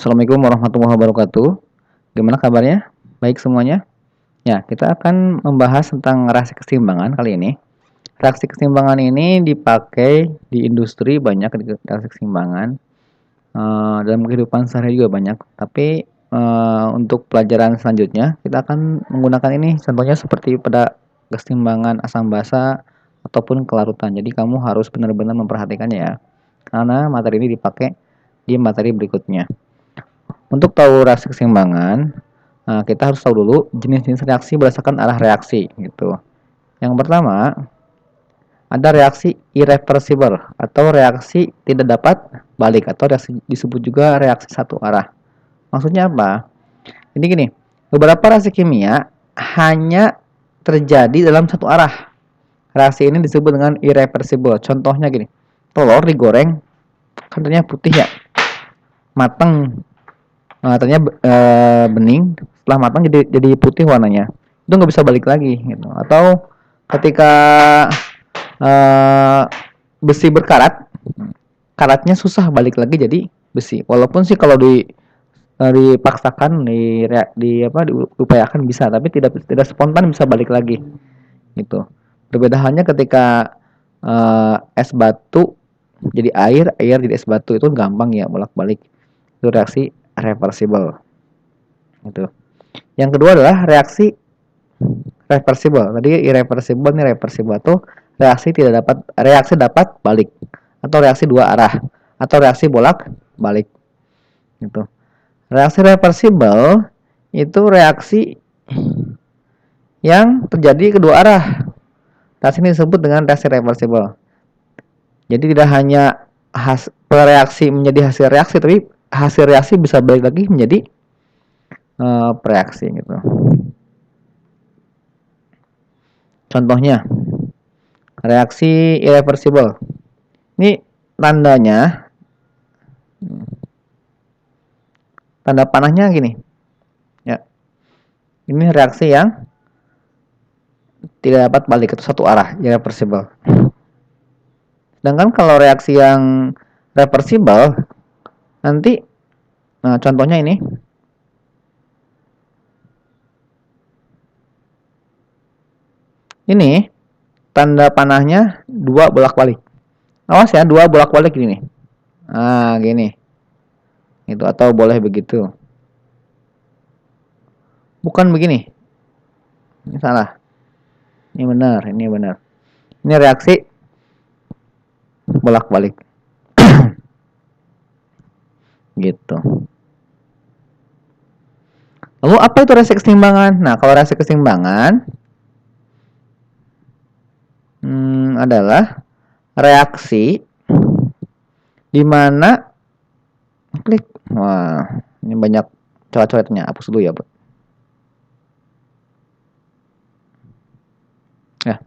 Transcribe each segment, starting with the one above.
Assalamualaikum warahmatullahi wabarakatuh. Gimana kabarnya? Baik semuanya? Ya, kita akan membahas tentang reaksi keseimbangan kali ini. Reaksi keseimbangan ini dipakai di industri banyak reaksi keseimbangan. Dalam kehidupan sehari juga banyak. Tapi untuk pelajaran selanjutnya kita akan menggunakan ini. Contohnya seperti pada keseimbangan asam basa ataupun kelarutan. Jadi kamu harus benar-benar memperhatikannya ya. Karena materi ini dipakai di materi berikutnya. Untuk tahu reaksi keseimbangan, kita harus tahu dulu jenis-jenis reaksi berdasarkan arah reaksi gitu. Yang pertama, ada reaksi irreversible atau reaksi tidak dapat balik atau reaksi disebut juga reaksi satu arah. Maksudnya apa? Jadi gini, beberapa reaksi kimia hanya terjadi dalam satu arah. Reaksi ini disebut dengan irreversible. Contohnya gini, telur digoreng, kan ternyata putih ya, mateng. Ternyata bening, setelah matang jadi putih warnanya, itu nggak bisa balik lagi gitu. Atau ketika besi berkarat, karatnya susah balik lagi jadi besi, walaupun sih kalau dipaksakan diupayakan bisa, tapi tidak spontan bisa balik lagi gitu. Berbeda halnya ketika es batu jadi air jadi es batu, itu gampang ya bolak-balik, itu reaksi reversible gitu. Yang kedua adalah reaksi reversible. Tadi irreversible, nih reversible atau reaksi dapat balik atau reaksi dua arah atau reaksi bolak balik gitu. Reaksi reversible itu reaksi yang terjadi kedua arah. Reaksi ini disebut dengan reaksi reversible. Jadi tidak hanya reaksi menjadi hasil reaksi, tapi hasil reaksi bisa balik lagi menjadi reaksi gitu. Contohnya reaksi irreversible. Ini tandanya, tanda panahnya gini. Ya. Ini reaksi yang tidak dapat balik itu satu arah, irreversible. Sedangkan kalau reaksi yang reversible nanti, contohnya ini. Ini tanda panahnya dua bolak-balik. Awas ya, dua bolak-balik gini. Gini. Itu atau boleh begitu. Bukan begini. Ini salah. Ini benar, ini benar. Ini reaksi bolak-balik. Gitu. Lalu apa itu reaksi keseimbangan? Nah, kalau reaksi keseimbangan adalah reaksi di mana klik. Wah, ini banyak coret-coretnya. Hapus dulu ya, Bud. Ya.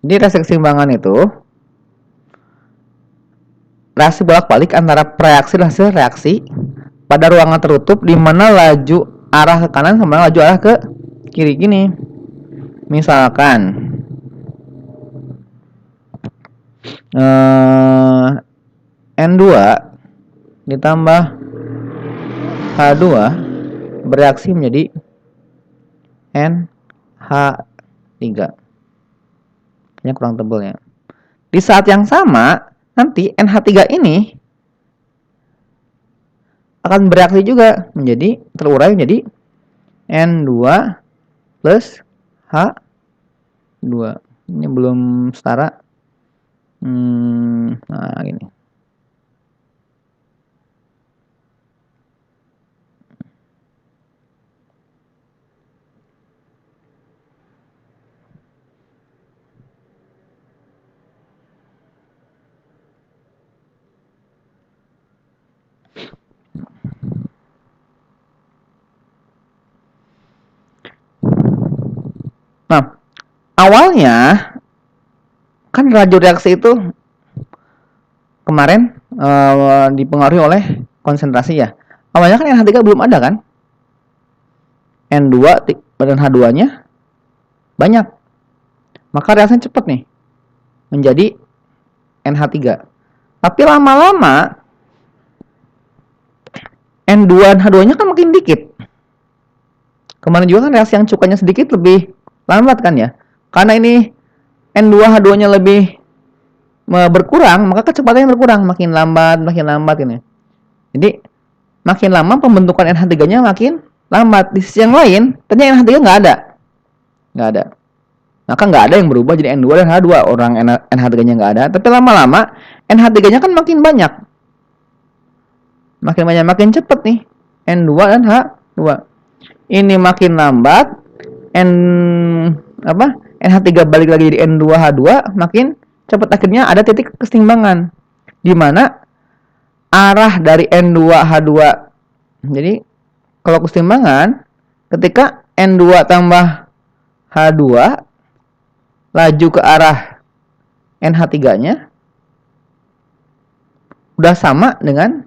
Jadi reaksi keseimbangan itu reaksi bolak-balik antara reaksi dan hasil reaksi pada ruangan tertutup di mana laju arah ke kanan sama laju arah ke kiri gini. Misalkan N2 ditambah H2 bereaksi menjadi NH3. Ini kurang tebal ya. Di saat yang sama nanti NH3 ini akan bereaksi juga menjadi terurai menjadi N2 plus H2. Ini belum setara. Nah, gini. Nah, awalnya kan laju reaksi itu kemarin dipengaruhi oleh konsentrasi ya. Awalnya kan NH3 belum ada kan? N2 dan H2-nya banyak. Maka reaksinya cepat nih menjadi NH3. Tapi lama-lama N2 dan H2-nya kan makin dikit. Kemarin juga kan reaksi yang cukanya sedikit lebih lambat kan ya. Karena ini N2H2-nya lebih berkurang, maka kecepatannya berkurang, makin lambat ini. Jadi makin lama pembentukan NH3-nya makin lambat. Di sisi yang lain, ternyata NH3 nggak ada. Maka nggak ada yang berubah jadi N2 dan H2. Orang NH3-nya nggak ada, tapi lama-lama NH3-nya kan makin banyak. Makin cepet nih N2 dan H2. Ini makin lambat, NH3 balik lagi jadi N2H2, makin cepat. Akhirnya ada titik keseimbangan di mana arah dari N2H2. Jadi kalau keseimbangan ketika N2 tambah H2 laju ke arah NH3-nya udah sama dengan,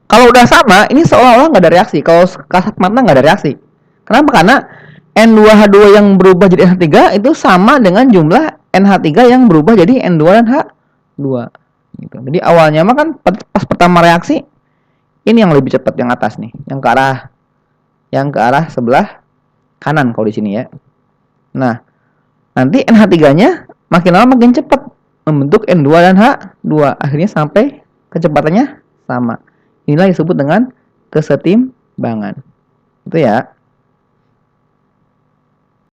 kalau udah sama ini seolah-olah nggak ada reaksi. Kalau kasat mata nggak ada reaksi. Kenapa? Karena N2H2 yang berubah jadi NH3 itu sama dengan jumlah NH3 yang berubah jadi N2 dan H2 gitu. Jadi awalnya mah kan pas pertama reaksi ini yang lebih cepat, yang atas nih, yang ke arah sebelah kanan kalau di sini ya. Nah, nanti NH3-nya makin lama makin cepat membentuk N2 dan H2, akhirnya sampai kecepatannya sama. Inilah disebut dengan kesetimbangan. Itu ya.